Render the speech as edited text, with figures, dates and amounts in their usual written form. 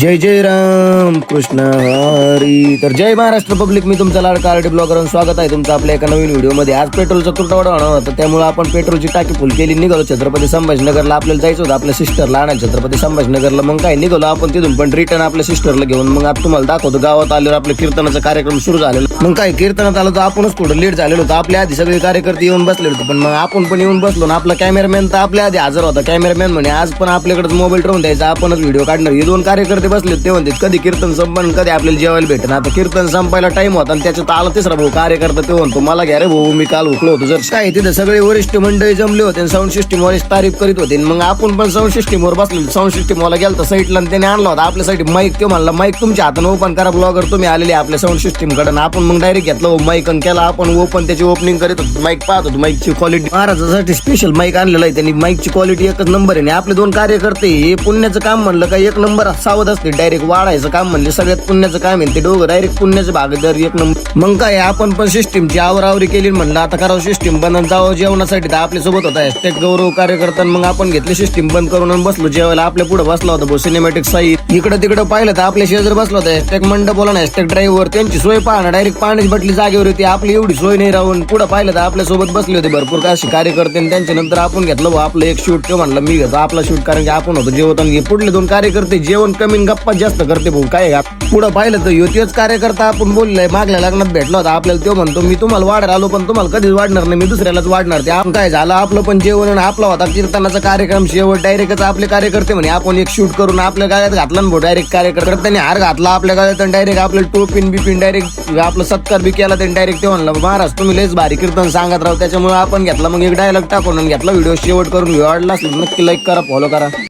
जय जय राम कृष्ण हरी. तर जय महाराष्ट्र पब्लिक, मी तुमचा लाडका आरडी ब्लॉगर स्वागत आहे तुमचं आपल्या एका नवीन व्हिडिओमध्ये. आज पेट्रोलचा तुटवडा होणार होता, त्यामुळे आपण पेट्रोलची टाकी फुल केली, निघालो छत्रपती संभाजीनगरला. आपल्याला जायचं होतं आपल्या सिस्टरला आणायला छत्रपती संभाजीनगरला. मग काय निघालो आपण तिथून, पण रिटर्न आपल्या सिस्टरला घेऊन. मग आता तुम्हाला दाखवतो गावात आल्यावर आपल्या कीर्तनाचा कार्यक्रम सुरू झालेला. मग काय कीर्तनात आलो तर आपणच थोडं लेट झालेलो होतं. आपल्या आधी सगळे कार्यकर्ते येऊन बसले होते, पण मग आपण पण येऊन बसलो ना. आपला कॅमेरामॅन तर आपल्या आधी हजर होता. कॅमेरामॅन म्हणे आज पण आपल्याकडे मोबाईल ठेवून द्यायचा, आपणच व्हिडिओ काढणार. हे दोन कार्यकर्ते बसले ते म्हणते कधी कीर्तन संपन्न, कधी आपल्याला जेवायला भेटणार. आता कीर्तन संपायला टाइम होता आणि त्याच्यात आला तिसरा भाऊ कार्यकर्ता. ते म्हणतो मला घ्या रे भाऊ, मी काल उठलो होतो. जर काय तिथे सगळे वरिष्ठ मंडळी जमले होते, साऊंड सिस्टीम वर तारीफ करीत होते. मग आपण पण साऊंड सिस्टीम वर बसलो. साऊंड सिस्टीम वाला गेला साईटला आणि त्याने आणला होता आपल्यासाठी माईक. तो म्हणला माईक तुमच्या हाताने ओपन करा, ब्लॉगर तुम्ही आलेले आपल्या साऊंड सिस्टीम कडे. आपण मग डायरेक्ट घेतलं माईक आणि केला आपण ओपन. त्याची ओपनिंग करीत होतो, माईक पाहत होतो. माईकची क्वालिटी महाराजासाठी स्पेशल माईक आणलेला आहे त्यांनी. माईकची क्वालिटी एकच नंबर आहे. आपले दोन कार्यकर्ते हे पुण्याचं काम म्हणलं का एक नंबर सावध असते. डायरेक्ट वाढायचं काम म्हणले सगळ्यात पुण्याचं काम आहे ते. दोघं डायरेक्ट पुण्याचे भागीदार एक नंबर. मग काय आपण पण सिस्टीमची आवरावरी केली. म्हणलं आता करावं सिस्टीम बंद, जावं जेवणासाठी. तर आपल्या सोबत होता हॅशटॅग गौरव कार्यकर्ता. मग आपण घेतली सिस्टीम बंद करून बसलो जेवायला. आपल्या पुढे बसला होता सिनेमॅटिक साई. इकडे तिकडे पाहिलं तर आपल्या शेजार बसला होता हॅशटॅग मंडपोला, हॅशटॅग ड्रायव्हर. त्यांची सोय पाहणं, डायरेक्ट पाण्याची बाटली जागेवर होती. आपली एवढी सोय नाही राहून पुढे पाहिलं तर आपल्या सोबत बसले होते भरपूर काशी कार्यकर्ते. आणि त्यांच्या नंतर आपण घेतलं आपलं एक शूट. तो म्हणलं मी घेतो आपला शूट, कारण की आपण होतो जेवताना. पुढले दोन कार्यकर्ते जेवण कमी गप्पा जास्त करते भाऊ. काय पुढे पाहिलं तर योतीच कार्यकर्ता आपण बोललाय मागल्या लग्नात भेटला होता आपल्याला. तो म्हणतो मी तुम्हाला वाढायला आलो, पण तुम्हाला कधीच वाढणार नाही, मी दुसऱ्यालाच वाढणार. ते आपण काय झालं आपलं पण जेवण आपला होता कीर्तनाचा कार्यक्रम. शेवट डायरेक्टच आपले कार्यकर्ते म्हणे आपण एक शूट करून आपल्या गाड्यात घातला ना. डायरेक्ट कार्यकर्त्यांनी हार घातला आपल्या गाड्यात आणि डायरेक्ट आपलं टोपिन बिपिन डायरेक्ट आपलं सत्कार बी केला त्यांनी. डायरेक्ट ते म्हणलं महाराज तुम्ही लयच भारी कीर्तन सांगत राहू. त्याच्यामुळे आपण घेतला मग एक डायलॉग टाकून घेतला व्हिडिओ शेवट करून. व्हिडिओ आवडला असेल नक्की लाईक करा, फॉलो करा.